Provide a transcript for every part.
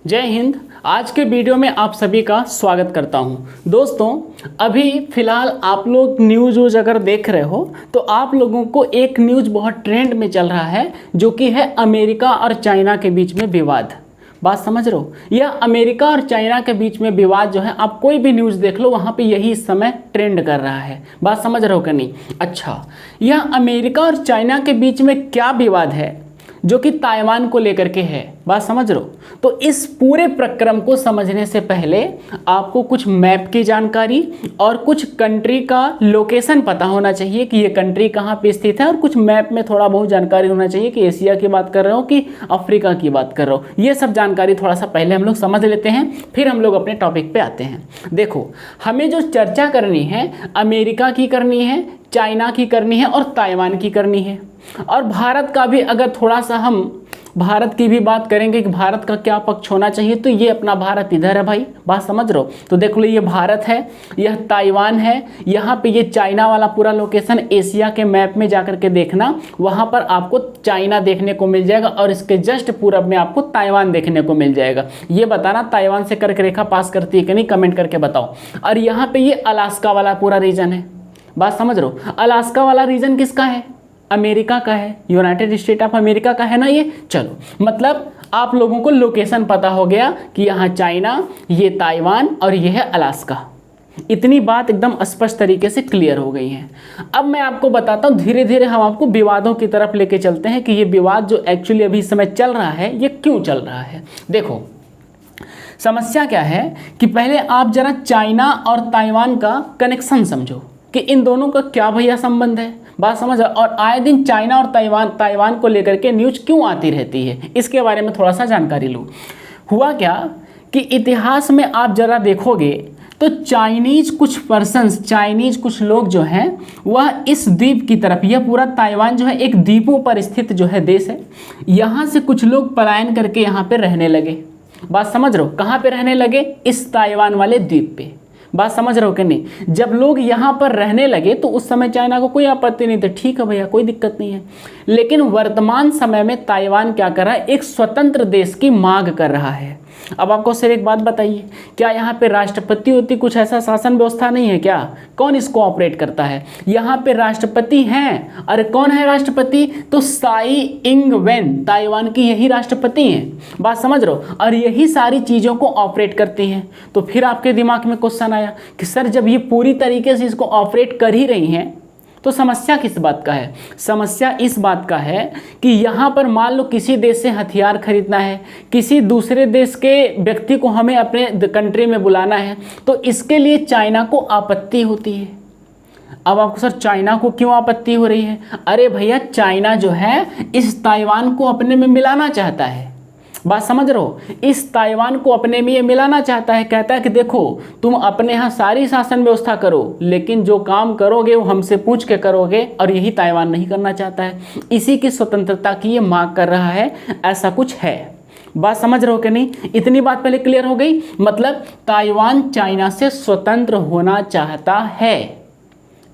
जय हिंद। आज के वीडियो में आप सभी का स्वागत करता हूं। दोस्तों, अभी फ़िलहाल आप लोग न्यूज़ अगर देख रहे हो तो आप लोगों को एक न्यूज़ बहुत ट्रेंड में चल रहा है, जो कि है अमेरिका और चाइना के बीच में विवाद। बात समझ रहे हो? यह अमेरिका और चाइना के बीच में विवाद जो है, आप कोई भी न्यूज़ देख लो वहाँ पे यही इस समय ट्रेंड कर रहा है। बात समझ रहे हो कि नहीं? अच्छा, यह अमेरिका और चाइना के बीच में क्या विवाद है जो कि ताइवान को लेकर के है? बात समझ रहे हो? तो इस पूरे प्रक्रम को समझने से पहले आपको कुछ मैप की जानकारी और कुछ कंट्री का लोकेशन पता होना चाहिए कि ये कंट्री कहाँ पे स्थित है, और कुछ मैप में थोड़ा बहुत जानकारी होना चाहिए कि एशिया की बात कर रहे हो कि अफ्रीका की बात कर रहे हो। ये सब जानकारी थोड़ा सा पहले हम लोग समझ लेते हैं, फिर हम लोग अपने टॉपिक पे आते हैं। देखो, हमें जो चर्चा करनी है अमेरिका की करनी है, चाइना की करनी है और ताइवान की करनी है। और भारत का भी अगर थोड़ा सा हम भारत की भी बात करेंगे कि भारत का क्या पक्ष होना चाहिए, तो ये अपना भारत इधर है भाई। बात समझ रहे हो? तो देख लो, ये भारत है, यह ताइवान है, यहाँ पे ये चाइना वाला पूरा लोकेशन एशिया के मैप में जाकर के देखना, वहाँ पर आपको चाइना देखने को मिल जाएगा और इसके जस्ट पूरब में आपको ताइवान देखने को मिल जाएगा। ये बताना ताइवान से कर्क रेखा पास करती है कि नहीं, कमेंट करके बताओ। और यहाँ पे ये अलास्का वाला पूरा रीजन है। बात समझ रहे हो? अलास्का वाला रीजन किसका है? अमेरिका का है, यूनाइटेड स्टेट ऑफ अमेरिका का है ना ये। चलो, मतलब आप लोगों को लोकेशन पता हो गया कि यहाँ चाइना, ये ताइवान और ये है अलास्का। इतनी बात एकदम स्पष्ट तरीके से क्लियर हो गई है। अब मैं आपको बताता हूँ, धीरे धीरे हम आपको विवादों की तरफ लेके चलते हैं कि ये विवाद जो एक्चुअली अभी इस समय चल रहा है, ये क्यों चल रहा है। देखो, समस्या क्या है कि पहले आप जरा चाइना और ताइवान का कनेक्शन समझो कि इन दोनों का क्या भैया संबंध है। बात समझ। और आए दिन चाइना और ताइवान को लेकर के न्यूज़ क्यों आती रहती है, इसके बारे में थोड़ा सा जानकारी लो। हुआ क्या कि इतिहास में आप जरा देखोगे तो चाइनीज कुछ लोग जो हैं वह इस द्वीप की तरफ, यह पूरा ताइवान जो है एक द्वीपों पर स्थित जो है देश है, यहाँ से कुछ लोग पलायन करके यहाँ पे रहने लगे। बात समझ रहे हो? कहाँ पे रहने लगे? इस ताइवान वाले द्वीप पे। बात समझ रहे हो कि नहीं? जब लोग यहाँ पर रहने लगे तो उस समय चाइना को कोई आपत्ति नहीं थी, ठीक है भैया, कोई दिक्कत नहीं है। लेकिन वर्तमान समय में ताइवान क्या कर रहा है? एक स्वतंत्र देश की मांग कर रहा है। अब आपको सिर्फ एक बात बताइए, क्या यहाँ पे राष्ट्रपति होती कुछ ऐसा शासन व्यवस्था नहीं है क्या? कौन इसको ऑपरेट करता है? यहाँ पे राष्ट्रपति हैं। अरे कौन है राष्ट्रपति? तो साई इंग वेन, ताइवान की यही राष्ट्रपति हैं। बात समझ रहे हो? और यही सारी चीज़ों को ऑपरेट करती हैं। तो फिर आपके दिमाग में क्वेश्चन आया कि सर, जब ये पूरी तरीके से इसको ऑपरेट कर ही रही हैं तो समस्या किस बात का है? समस्या इस बात का है कि यहाँ पर मान लो किसी देश से हथियार खरीदना है, किसी दूसरे देश के व्यक्ति को हमें अपने कंट्री में बुलाना है, तो इसके लिए चाइना को आपत्ति होती है। अब आपको सर चाइना को क्यों आपत्ति हो रही है? अरे भैया, चाइना जो है इस ताइवान को अपने में मिलाना चाहता है। बात समझ रहे हो? इस ताइवान को अपने में ये मिलाना चाहता है। कहता है कि देखो, तुम अपने यहाँ सारी शासन व्यवस्था करो, लेकिन जो काम करोगे वो हमसे पूछ के करोगे, और यही ताइवान नहीं करना चाहता है। इसी की स्वतंत्रता की ये मांग कर रहा है, ऐसा कुछ है। बात समझ रहे हो कि नहीं? इतनी बात पहले क्लियर हो गई। मतलब ताइवान चाइना से स्वतंत्र होना चाहता है,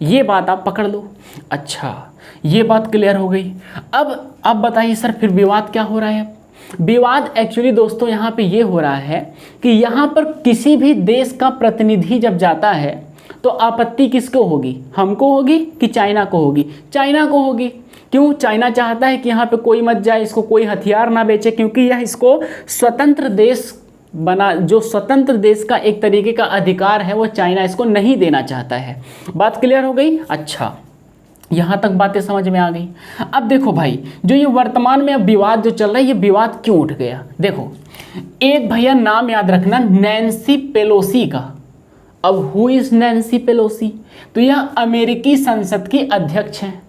ये बात आप पकड़ लो। अच्छा, ये बात क्लियर हो गई। अब बताइए सर, फिर विवाद क्या हो रहा है? विवाद एक्चुअली दोस्तों यहाँ पे ये हो रहा है कि यहाँ पर किसी भी देश का प्रतिनिधि जब जाता है तो आपत्ति किसको होगी? हमको होगी कि चाइना को होगी? चाइना को होगी। क्यों? चाइना चाहता है कि यहाँ पे कोई मत जाए, इसको कोई हथियार ना बेचे, क्योंकि यह इसको स्वतंत्र देश बना, जो स्वतंत्र देश का एक तरीके का अधिकार है वो चाइना इसको नहीं देना चाहता है। बात क्लियर हो गई? अच्छा, यहाँ तक बातें समझ में आ गई। अब देखो भाई, जो ये वर्तमान में अब विवाद जो चल रहा है, ये विवाद क्यों उठ गया? देखो, एक भैया नाम याद रखना, नैन्सी पेलोसी का। अब हु इज नैन्सी पेलोसी? तो यह अमेरिकी संसद की अध्यक्ष हैं।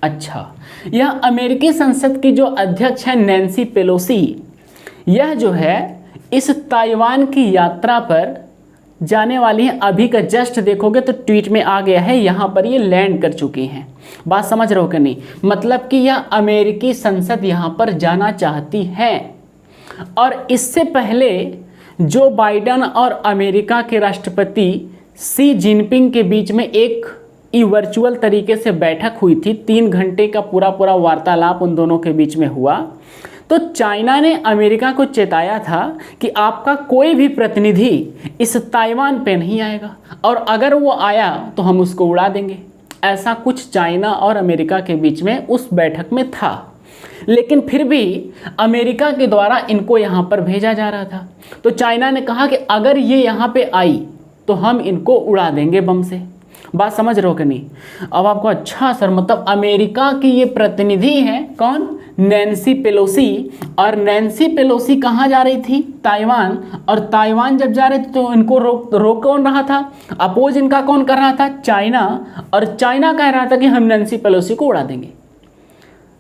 अच्छा, यह अमेरिकी संसद की जो अध्यक्ष है नैन्सी पेलोसी, यह जो है इस ताइवान की यात्रा पर जाने वाली हैं। अभी का जस्ट देखोगे तो ट्वीट में आ गया है, यहाँ पर ये लैंड कर चुकी हैं। बात समझ रहे हो कि नहीं? मतलब कि यह अमेरिकी संसद यहाँ पर जाना चाहती है। और इससे पहले जो बाइडन और अमेरिका के राष्ट्रपति शी जिनपिंग के बीच में एक वर्चुअल तरीके से बैठक हुई थी, 3 घंटे का पूरा वार्तालाप उन दोनों के बीच में हुआ। तो चाइना ने अमेरिका को चेताया था कि आपका कोई भी प्रतिनिधि इस ताइवान पे नहीं आएगा, और अगर वो आया तो हम उसको उड़ा देंगे। ऐसा कुछ चाइना और अमेरिका के बीच में उस बैठक में था। लेकिन फिर भी अमेरिका के द्वारा इनको यहाँ पर भेजा जा रहा था। तो चाइना ने कहा कि अगर ये यहाँ पे आई तो हम इनको उड़ा देंगे बम से। बात समझ रहे हो कि नहीं? अब आपको अच्छा सर, मतलब अमेरिका की ये प्रतिनिधि है कौन? Nancy Pelosi. और नैन्सी पेलोसी कहाँ जा रही थी? ताइवान। और ताइवान जब जा रहे थे तो इनको रोक कौन रहा था? अपोज इनका कौन कर रहा था? चाइना। और चाइना कह रहा था कि हम नैन्सी पेलोसी को उड़ा देंगे।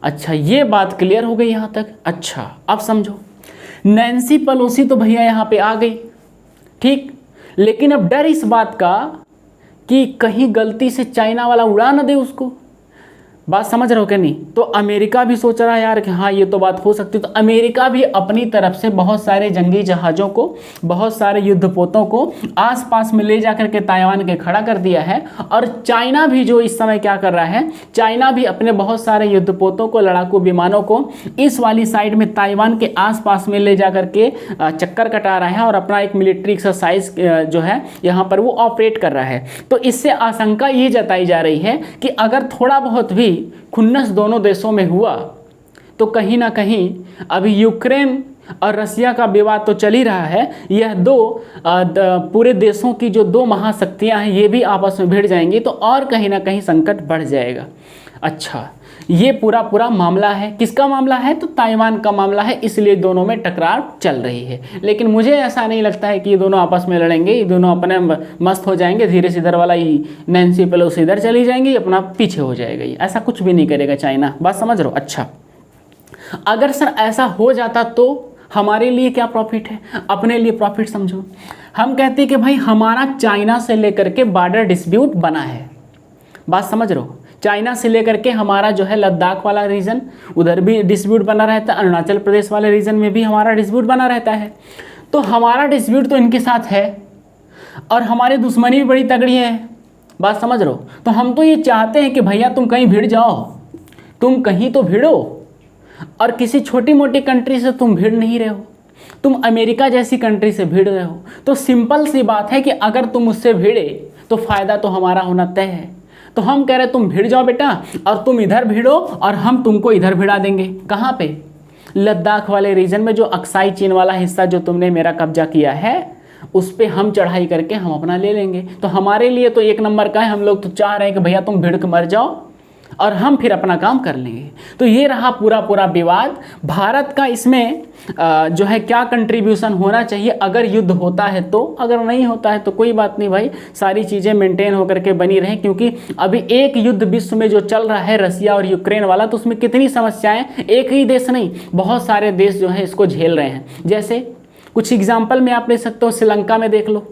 अच्छा, ये बात क्लियर हो गई यहाँ तक? अच्छा, अब समझो, नैन्सी पेलोसी तो भैया यहाँ पे आ गई, ठीक, लेकिन अब डर इस बात का कि कहीं गलती से चाइना वाला उड़ा ना दे उसको। बात समझ रहे हो क्या नहीं? तो अमेरिका भी सोच रहा है यार कि हाँ ये तो बात हो सकती है। तो अमेरिका भी अपनी तरफ से बहुत सारे जंगी जहाज़ों को, बहुत सारे युद्धपोतों को आसपास में ले जाकर के ताइवान के खड़ा कर दिया है। और चाइना भी जो इस समय क्या कर रहा है, चाइना भी अपने बहुत सारे युद्धपोतों को, लड़ाकू विमानों को इस वाली साइड में ताइवान के आसपास में ले जा करके चक्कर कटा रहा है और अपना एक मिलिट्री एक्सरसाइज जो है यहाँ पर वो ऑपरेट कर रहा है। तो इससे आशंका ये जताई जा रही है कि अगर थोड़ा बहुत भी खुन्नस दोनों देशों में हुआ तो कहीं ना कहीं, अभी यूक्रेन और रसिया का विवाद तो चल ही रहा है, यह दो पूरे देशों की जो दो महाशक्तियां हैं ये भी आपस में भिड़ जाएंगी, तो और कहीं ना कहीं संकट बढ़ जाएगा। अच्छा, ये पूरा मामला है, किसका मामला है? तो ताइवान का मामला है, इसलिए दोनों में टकरार चल रही है। लेकिन मुझे ऐसा नहीं लगता है कि ये दोनों आपस में लड़ेंगे, ये दोनों अपने मस्त हो जाएंगे, धीरे से इधर वाला ही नैन्सी पेलोसी इधर चली जाएंगी, अपना पीछे हो जाएगा। ये ऐसा कुछ भी नहीं करेगा चाइना। बात समझ रहे हो? अच्छा, अगर सर ऐसा हो जाता तो हमारे लिए क्या प्रॉफिट है? अपने लिए प्रॉफिट समझो। हम कहते हैं कि भाई हमारा चाइना से लेकर के बॉर्डर डिस्प्यूट बना है। बात समझ रहे हो? चाइना से लेकर के हमारा जो है लद्दाख वाला रीजन, उधर भी डिस्प्यूट बना रहता है, अरुणाचल प्रदेश वाले रीजन में भी हमारा डिस्प्यूट बना रहता है। तो हमारा डिस्प्यूट तो इनके साथ है और हमारी दुश्मनी भी बड़ी तगड़ी है। बात समझ रहे हो? तो हम तो ये चाहते हैं कि भैया तुम कहीं भिड़ जाओ, तुम कहीं तो भिड़ो। और किसी छोटी मोटी कंट्री से तुम भिड़ नहीं रहे हो, तुम अमेरिका जैसी कंट्री से भिड़ रहे हो। तो सिंपल सी बात है कि अगर तुम उससे भिड़े तो फ़ायदा तो हमारा होना तय है। तो हम कह रहे तुम भिड़ जाओ बेटा, और तुम इधर भिड़ो और हम तुमको इधर भिड़ा देंगे। कहाँ पे? लद्दाख वाले रीजन में, जो अक्साई चीन वाला हिस्सा जो तुमने मेरा कब्जा किया है उस पर हम चढ़ाई करके हम अपना ले लेंगे। तो हमारे लिए तो एक नंबर का है। हम लोग तो चाह रहे हैं कि भैया तुम भिड़ के मर जाओ और हम फिर अपना काम कर लेंगे। तो ये रहा पूरा विवाद। भारत का इसमें जो है क्या कंट्रीब्यूशन होना चाहिए अगर युद्ध होता है तो, अगर नहीं होता है तो कोई बात नहीं भाई, सारी चीज़ें मेंटेन होकर के बनी रहें। क्योंकि अभी एक युद्ध विश्व में जो चल रहा है रसिया और यूक्रेन वाला, तो उसमें कितनी समस्याएं, एक ही देश नहीं बहुत सारे देश जो है इसको झेल रहे हैं। जैसे कुछ एग्जाम्पल में आप ले सकते हो, श्रीलंका में देख लो।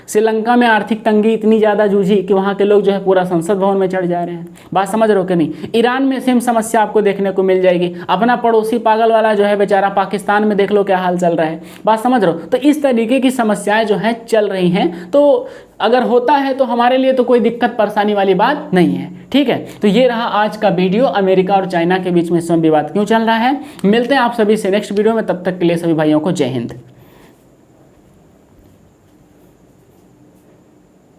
श्रीलंका में आर्थिक तंगी इतनी ज़्यादा जूझी कि वहाँ के लोग जो है पूरा संसद भवन में चढ़ जा रहे हैं। बात समझ रहे हो कि नहीं? ईरान में सेम समस्या आपको देखने को मिल जाएगी। अपना पड़ोसी पागल वाला जो है बेचारा पाकिस्तान में देख लो क्या हाल चल रहा है। बात समझ रहे हो? तो इस तरीके की समस्याएं जो हैं चल रही हैं। तो अगर होता है तो हमारे लिए तो कोई दिक्कत परेशानी वाली बात नहीं है। ठीक है, तो ये रहा आज का वीडियो, अमेरिका और चाइना के बीच में इस समय विवाद क्यों चल रहा है। मिलते हैं आप सभी से नेक्स्ट वीडियो में, तब तक के लिए सभी भाइयों को जय हिंद।